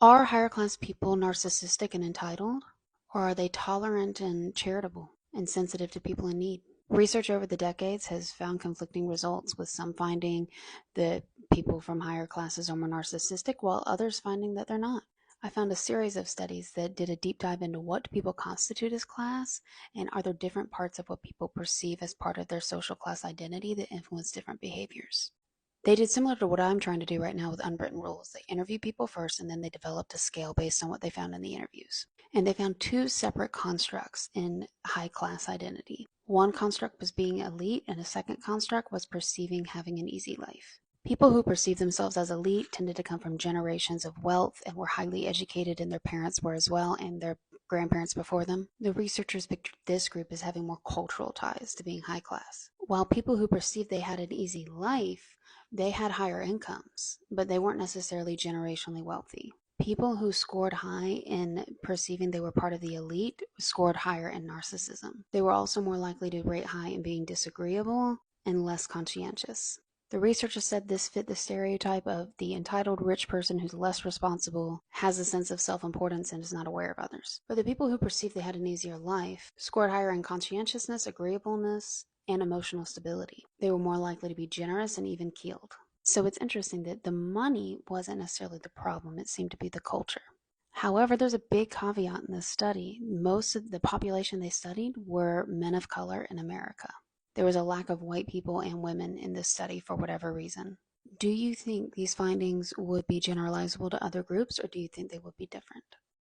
Are higher class people narcissistic and entitled? Or are they tolerant and charitable and sensitive to people in need? Research over the decades has found conflicting results, with some finding that people from higher classes are more narcissistic, while others finding that they're not. I found a series of studies that did a deep dive into what do people constitute as class, and are there different parts of what people perceive as part of their social class identity that influence different behaviors. They did similar to what I'm trying to do right now with unwritten rules. They interviewed people first, and then they developed a scale based on what they found in the interviews. And they found two separate constructs in high class identity. One construct was being elite, and a second construct was perceiving having an easy life. People who perceived themselves as elite tended to come from generations of wealth and were highly educated, and their parents were as well, and their grandparents before them. The researchers pictured this group as having more cultural ties to being high class. While people who perceived they had an easy life, they had higher incomes, but they weren't necessarily generationally wealthy. People who scored high in perceiving they were part of the elite scored higher in narcissism. They were also more likely to rate high in being disagreeable and less conscientious. The researchers said this fit the stereotype of the entitled rich person who's less responsible, has a sense of self-importance, and is not aware of others. But the people who perceived they had an easier life scored higher in conscientiousness, agreeableness, and emotional stability. They were more likely to be generous and even keeled. So it's interesting that the money wasn't necessarily the problem, it seemed to be the culture. However, there's a big caveat in this study. Most of the population they studied were men of color in America. There was a lack of white people and women in this study for whatever reason. Do you think these findings would be generalizable to other groups, or do you think they would be different?